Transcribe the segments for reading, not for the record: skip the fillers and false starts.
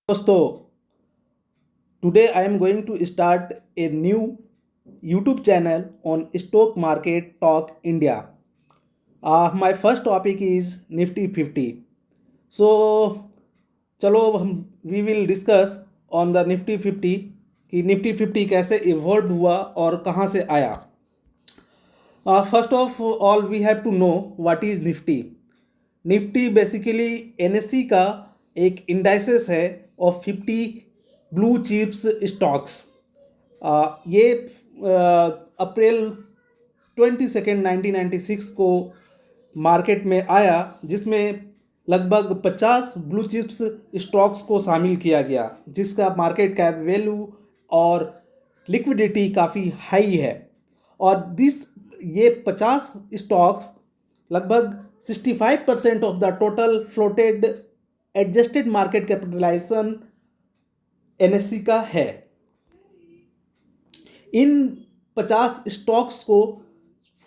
दोस्तों, today I am going to start a new YouTube channel on Stock Market Talk India. My first topic is Nifty 50. So, चलो हम we will discuss on the Nifty 50 कि Nifty 50 कैसे evolve हुआ और कहाँ से आया. First of all, we have to know what is Nifty. Nifty basically NSC का एक इंडाइसेस है ऑफ 50 ब्लू चिप्स स्टॉक्स. ये अप्रैल 22 1996 को मार्केट में आया, जिसमें लगभग 50 ब्लू चिप्स स्टॉक्स को शामिल किया गया, जिसका मार्केट कैप वैल्यू और लिक्विडिटी काफ़ी हाई है. और ये 50 स्टॉक्स लगभग 65% of the total floated adjusted market capitalisation NSC का है. इन 50 स्टॉक्स को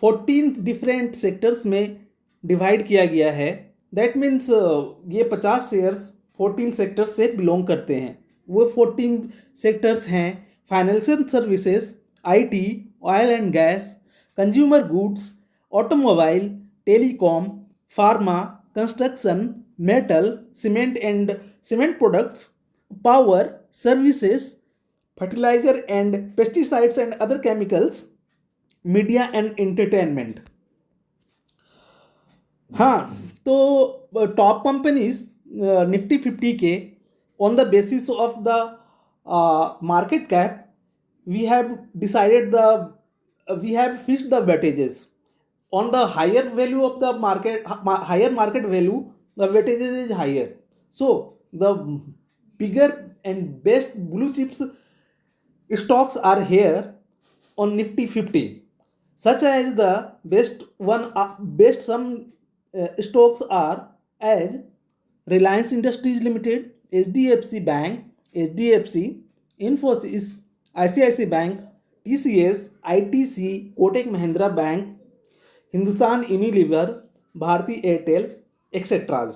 14 डिफरेंट सेक्टर्स में डिवाइड किया गया है. दैट मीन्स ये 50 शेयर्स 14 सेक्टर्स से बिलोंग करते हैं. वो 14 सेक्टर्स हैं: financial services, IT, oil and gas, consumer goods, automobile, telecom, pharma, construction, metal, cement products, power, services, fertiliser and pesticides and other chemicals, media and entertainment. हाँ, तो top companies Nifty 50 के on the basis of the market cap we have decided we have fixed the weightages on the higher value of the higher market value. The weightages is higher, so the bigger and best blue chips stocks are here on Nifty 50, such as the best some stocks are as Reliance Industries Limited, HDFC Bank, HDFC, Infosys, ICICI Bank, TCS, ITC, Kotak Mahindra Bank, Hindustan Unilever, Bharti Airtel, etc.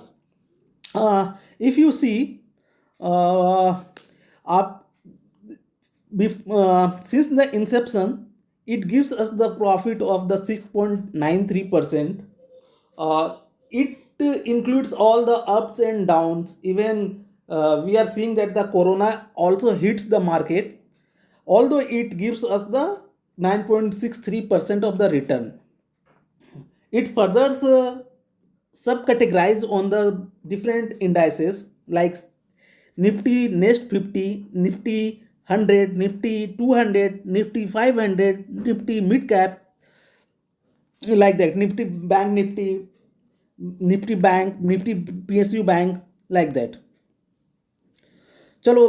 If you see, since the inception, it gives us the profit of the 6.93%. It includes all the ups and downs. Even we are seeing that the corona also hits the market, although it gives us the 9.63% of the return. It further subcategorized on the different indices like Nifty Nest 50, Nifty 100, Nifty 200, Nifty 500, Nifty Mid Cap, like that. Nifty Bank, Nifty PSU Bank, like that. चलो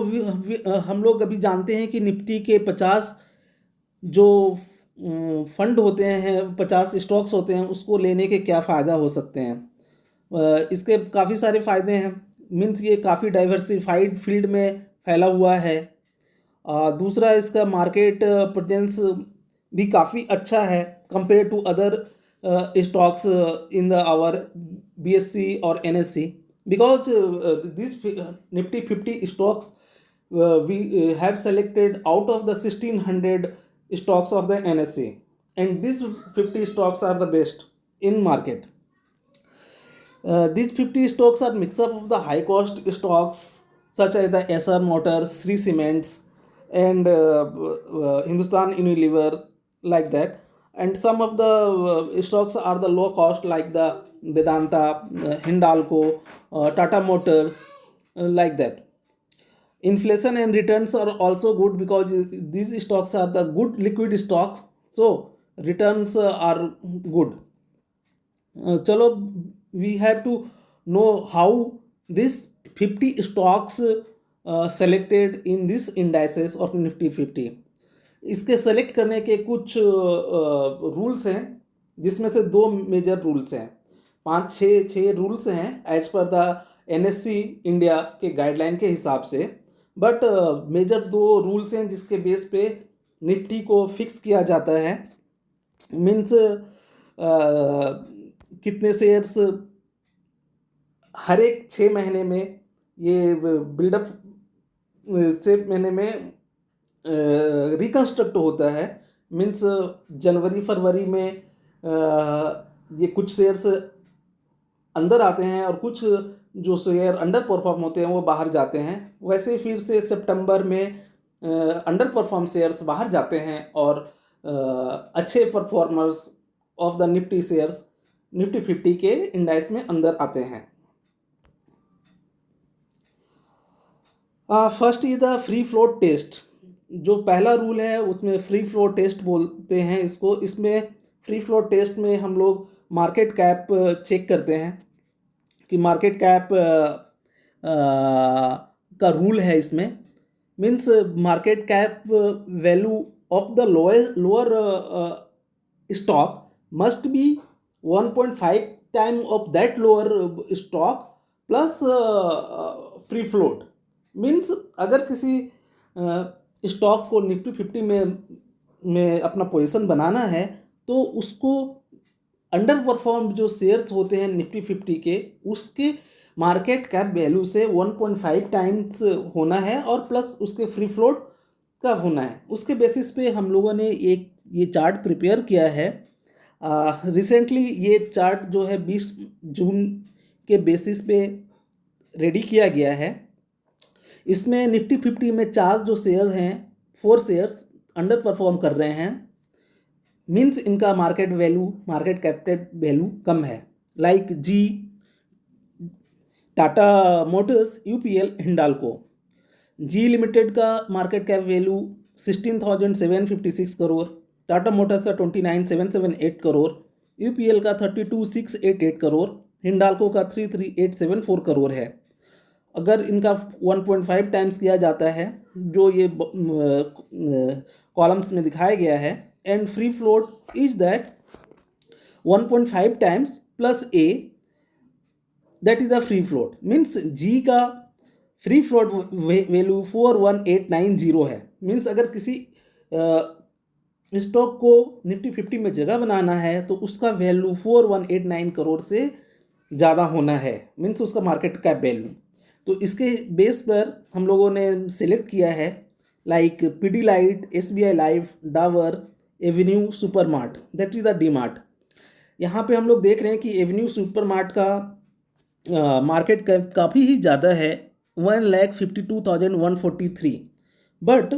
हम लोग अभी जानते हैं कि Nifty के 50 जो fund होते हैं, 50 स्टॉक्स होते हैं, उसको लेने के क्या फ़ायदा हो सकते हैं. इसके काफ़ी सारे फ़ायदे हैं. मीन्स ये काफ़ी डाइवर्सिफाइड फील्ड में फैला हुआ है. दूसरा, इसका मार्केट प्रेजेंस भी काफ़ी अच्छा है compare to other stocks in our BSE or NSE, because these Nifty 50 stocks we have selected out of the 1600 stocks of the NSE, and these 50 stocks are the best in market. These 50 stocks are mix up of the high cost stocks such as the SR Motors, Shree Cements, and Hindustan Unilever, like that. And some of the stocks are the low cost, like the Vedanta, Hindalco, Tata Motors, like that. Inflation and returns are also good because these stocks are the good liquid stocks, so returns are good. Chalo, we have to know how this 50 stocks selected in this indices of Nifty 50. इसके select करने के कुछ rules हैं, जिसमें से 2 major rules हैं. 5-6 rules हैं as per the NSC India के गाइडलाइन के हिसाब से. बट मेजर 2 रूल्स हैं जिसके बेस पे निफ्टी को फिक्स किया जाता है. मीन्स कितने शेयर्स हर एक 6 महीने में ये बिल्डअप से महीने में रिकन्स्ट्रक्ट होता है। मीन्स जनवरी फरवरी में ये कुछ शेयर्स अंदर आते हैं और कुछ जो शेयर अंडर परफॉर्म होते हैं वो बाहर जाते हैं। वैसे फिर से सितंबर में अंडर परफॉर्म शेयर्स बाहर जाते हैं और अच्छे performers of the Nifty shares Nifty 50 के इंडेक्स में अंदर आते हैं। First is the free float test. जो पहला रूल है उसमें फ्री फ्लोट टेस्ट बोलते हैं इसको। इसमें फ्री फ्लोट टेस्ट में हम लोग मार्केट कैप चेक करते हैं कि मार्केट कैप का रूल है इसमें। Means market cap value of the lower stock must be 1.5 time of that lower stock plus free float. Means अगर किसी स्टॉक को निफ्टी 50 में अपना पोजीशन बनाना है तो उसको अंडर परफॉर्म जो शेयर्स होते हैं निफ्टी 50 के उसके मार्केट कैप वैल्यू से 1.5 टाइम्स होना है और प्लस उसके फ्री फ्लोट का होना है। उसके बेसिस पे हम लोगों ने एक ये चार्ट प्रिपेयर किया है। रिसेंटली ये चार्ट जो है 20 जून के बेसिस पे रेडी किया गया है। इसमें निफ्टी 50 में 4 जो शेयर्स हैं 4 शेयर्स अंडर परफॉर्म कर रहे हैं। मीन्स इनका मार्केट कैपिटल वैल्यू कम है। लाइक जी, टाटा मोटर्स, यूपीएल, हिंडाल्को। जी लिमिटेड का market cap value 16,756 crore, Tata Motors का 29,778 करोड़, यूपीएल का 32,688 करोड़, हिंडाल्को का 33,874 करोड़ है। अगर इनका 1.5 टाइम्स किया जाता है जो ये कॉलम्स में दिखाया गया है, and free float is that 1.5 times plus A, that is the free float. Means G का फ्री फ्लोट वैल्यू 41890 है। मीन्स अगर किसी स्टॉक को निफ्टी 50 में जगह बनाना है तो उसका वैल्यू 4189 करोड़ से ज़्यादा होना है। मीन्स उसका मार्केट कैप वैल्यू। तो इसके बेस पर हम लोगों ने सिलेक्ट किया है like Pidilite, SBI life, Dabur, Avenue supermart, that is the D mart. यहाँ पे हम लोग देख रहे हैं कि एवेन्यू सुपरमार्ट का मार्केट कैप काफ़ी ही ज़्यादा है, 1,52,143। बट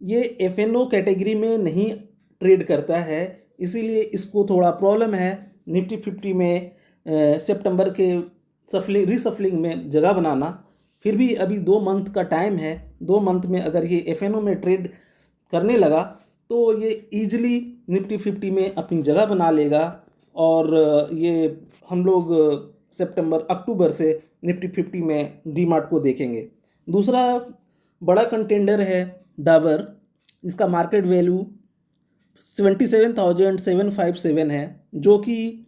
ये एफएनओ कैटेगरी में नहीं ट्रेड करता है, इसीलिए इसको थोड़ा प्रॉब्लम है निफ्टी 50 में सितंबर के रीसफलिंग में जगह बनाना। फिर भी अभी 2 मंथ का टाइम है। 2 मंथ में अगर ये एफएनओ में ट्रेड करने लगा तो ये ईजिली निफ्टी 50 में अपनी जगह बना लेगा और ये हम लोग सितंबर अक्टूबर से निफ्टी 50 में डीमार्ट को देखेंगे। दूसरा बड़ा कंटेंडर है डाबर। इसका मार्केट वैल्यू 77,757 है, जो कि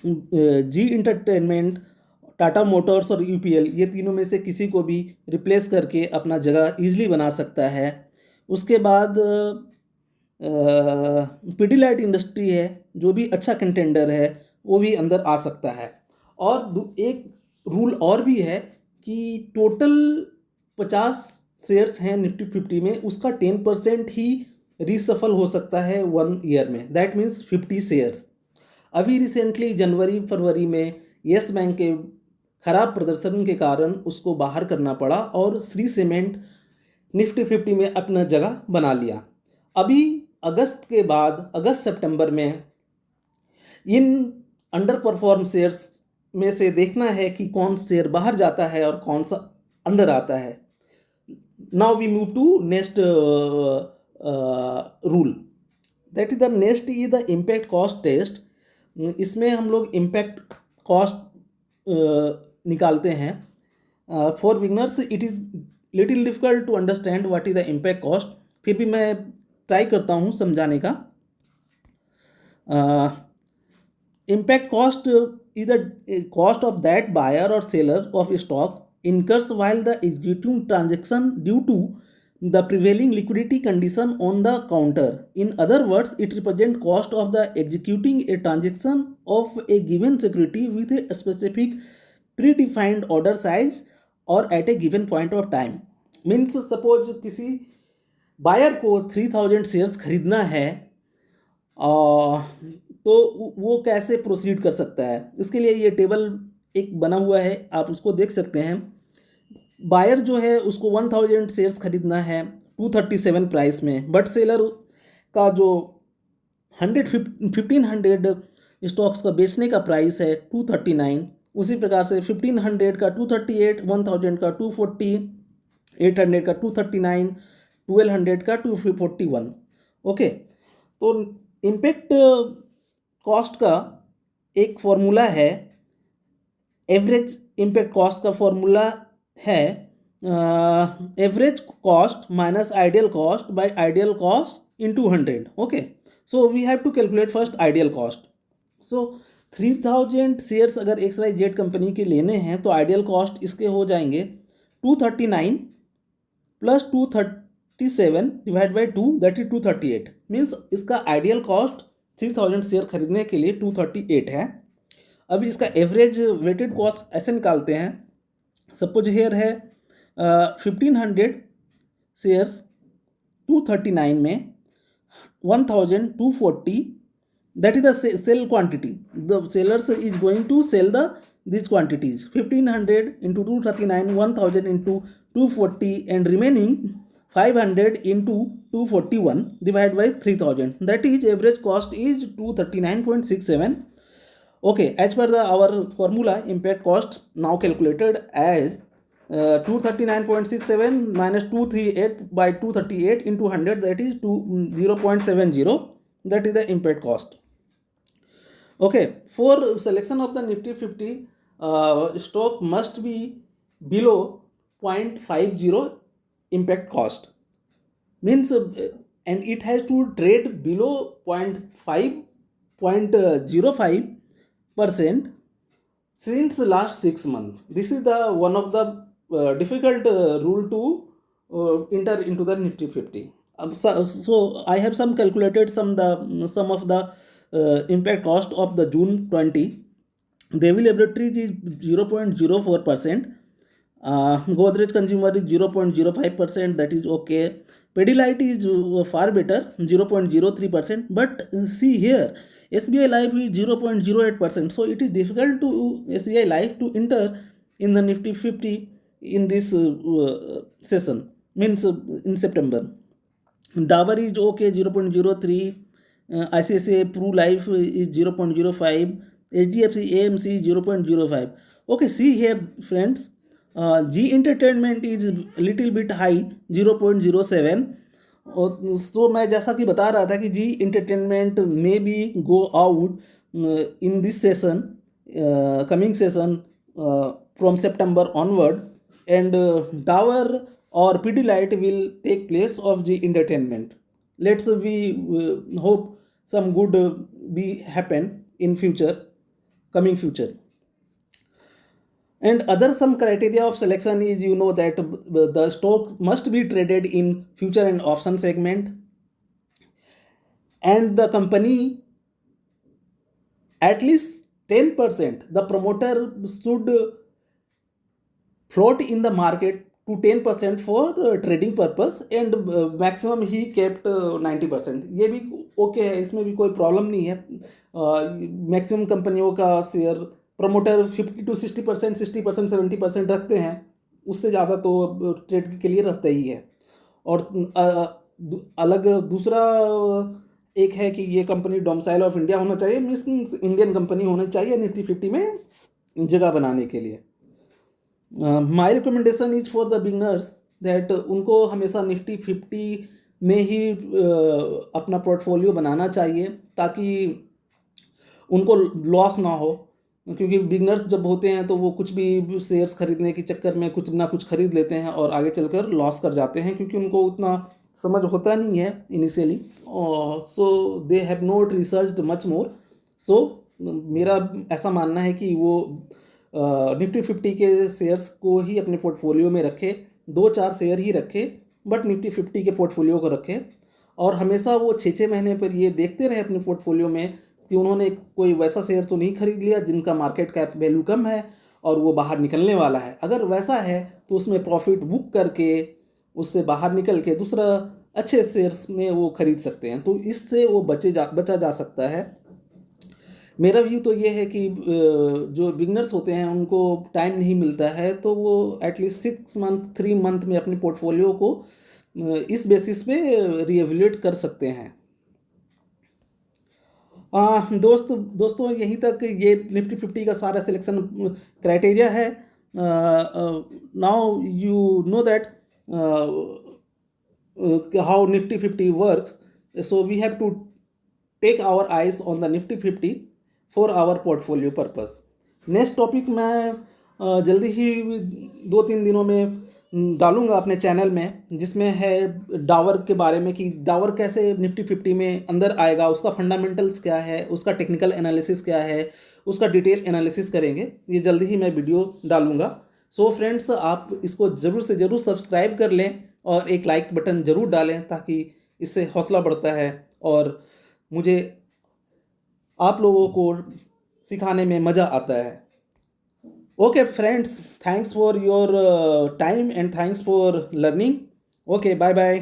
जी इंटरटेनमेंट, टाटा मोटर्स और यूपीएल ये तीनों में से किसी को भी रिप्लेस करके अपना जगह ईजिली बना सकता है। उसके बाद पीडीलाइट इंडस्ट्री है जो भी अच्छा कंटेंडर है, वो भी अंदर आ सकता है। और एक रूल और भी है कि टोटल 50 शेयर्स हैं निफ्टी 50 में, उसका 10% ही रीसफल हो सकता है 1 ईयर में, दैट मीन्स 50 शेयर्स। अभी रिसेंटली जनवरी फरवरी में येस बैंक के खराब प्रदर्शन के कारण उसको बाहर करना पड़ा और श्री सीमेंट निफ्टी 50 में अपना जगह बना लिया। अभी अगस्त सितंबर में इन अंडर परफॉर्म शेयर्स में से देखना है कि कौन शेयर बाहर जाता है और कौन सा अंदर आता है। Now we move to next rule, that is the next is the impact cost test. इसमें हम लोग इम्पैक्ट कॉस्ट निकालते हैं। For beginners it is little difficult to understand what is the impact cost, फिर भी मैं ट्राई करता हूँ समझाने का। Impact cost is the cost of that buyer और seller of stock incurs while the executing transaction due to the prevailing liquidity condition on the counter. In other words, it represents cost of the executing a transaction of a given security with a specific predefined order size or at a given point of time. Means suppose किसी buyer को 3000 shares खरीदना है, तो वो कैसे proceed कर सकता है, इसके लिए ये टेबल एक बना हुआ है, आप उसको देख सकते हैं। बायर जो है उसको 1000 शेयर्स खरीदना है 237 प्राइस में, बट सेलर का जो 1500 स्टॉक्स का बेचने का प्राइस है 239। उसी प्रकार से 1500 का 238, 1000 का 240, 800 का 239, 1200 का 241। ओके, तो इम्पैक्ट कॉस्ट का एक फॉर्मूला है, एवरेज इम्पैक्ट कॉस्ट का फॉर्मूला है average cost minus ideal cost by ideal cost in 200। Okay, so we have to calculate first ideal cost. सो 3000 शेयर्स अगर XYZ कंपनी के लेने हैं तो आइडियल कॉस्ट इसके हो जाएंगे 239 plus 237 divide by 2, that is 238। Means इसका आइडियल कॉस्ट 3000 शेयर खरीदने के लिए 238 है। अब इसका एवरेज वेटेड कॉस्ट ऐसे निकालते हैं। सपोज हेयर है 1500 शेयर्स 239 में 1240, that is the sell quantity. The sellers is going to sell these quantities 1500 into 239, 1000 into 240, and remaining 500 into 241 divided by 3000, that is average cost is 239.67. okay, as per our formula, impact cost now calculated as 239.67 minus 238 by 238 into 100, that is 0.70, that is the impact cost. Okay, for selection of the Nifty 50, stock must be below 0.50 impact cost, means and it has to trade below 0.05% since last 6 months. This is the one of the difficult rule to enter into the Nifty 50. So I have some calculated some of the impact cost of the June 20. Devil Laboratories is 0.04%. Godrej Consumer is 0.05%, that is okay. Pidilite is far better, 0.03%. But see here, SBI Life is 0.08%. So it is difficult to SBI Life to enter in the Nifty 50 in this session, means in September. Dabur is okay, 0.03. ICICI Pru Life is 0.05. HDFC AMC 0.05. Okay, see here friends, G Entertainment is little bit high, 0.07. और so मैं जैसा कि बता रहा था कि Zee entertainment में be go out in this session, coming session from September onward, and Dabur और Pidilite will take place of Zee entertainment. Let's we hope some good be happen in future, coming future. And other some criteria of selection is, you know, that the stock must be traded in future and option segment, and the company at least 10%, the promoter should float in the market to 10% for trading purpose, and maximum he kept 90%. ये भी okay है, इसमें भी कोई problem नहीं है. Maximum कंपनियों का शेयर प्रमोटर 50 to 60%, 60%, 70% रखते हैं, उससे ज़्यादा तो ट्रेड के लिए रखते ही है. और अलग दूसरा एक है कि ये कंपनी डोमिसाइल ऑफ इंडिया होना चाहिए, मीन्स इंडियन कंपनी होनी चाहिए निफ्टी 50 में जगह बनाने के लिए. My recommendation is for the beginners that उनको हमेशा निफ्टी 50 में ही अपना पोर्टफोलियो बनाना चाहिए, ताकि उनको लॉस ना हो. क्योंकि बिगनर्स जब होते हैं तो वो कुछ भी शेयर्स खरीदने के चक्कर में कुछ ना कुछ खरीद लेते हैं और आगे चलकर लॉस कर जाते हैं, क्योंकि उनको उतना समझ होता नहीं है initially. So they have not researched much more. So मेरा ऐसा मानना है कि वो निफ्टी 50 के शेयर्स को ही अपने पोर्टफोलियो में रखे, 2-4 शेयर ही रखे, बट निफ्टी 50 के पोर्टफोलियो को रखे. और हमेशा वो 6-6 महीने पर ये देखते रहे अपने पोर्टफोलियो में कि उन्होंने कोई वैसा शेयर तो नहीं खरीद लिया जिनका मार्केट कैप वैल्यू कम है और वो बाहर निकलने वाला है. अगर वैसा है तो उसमें प्रॉफिट बुक करके उससे बाहर निकल के दूसरा अच्छे शेयर्स में वो खरीद सकते हैं, तो इससे वो बचा जा सकता है। मेरा व्यू तो ये है कि जो बिगनर्स होते हैं उनको टाइम नहीं मिलता है, तो वो एटलीस्ट 6 मंथ 3 मंथ में अपने पोर्टफोलियो को इस बेसिस पे रीएवल्यूएट कर सकते हैं। दोस्तों यहीं तक ये निफ्टी 50 का सारा सिलेक्शन क्राइटेरिया है। Now you know that how Nifty 50 works. So we have to take our eyes on the Nifty 50 for our portfolio purpose. Next topic मैं जल्दी ही 2-3 दिनों में डालूंगा अपने चैनल में, जिसमें है डावर के बारे में कि डावर कैसे निफ्टी 50 में अंदर आएगा, उसका फंडामेंटल्स क्या है, उसका टेक्निकल एनालिसिस क्या है, उसका डिटेल एनालिसिस करेंगे। ये जल्दी ही मैं वीडियो डालूंगा। सो फ्रेंड्स, आप इसको ज़रूर से ज़रूर सब्सक्राइब कर लें और एक लाइक बटन ज़रूर डालें, ताकि इससे हौसला बढ़ता है और मुझे आप लोगों को सिखाने में मज़ा आता है। Okay friends, thanks for your time and thanks for learning. Okay, bye bye.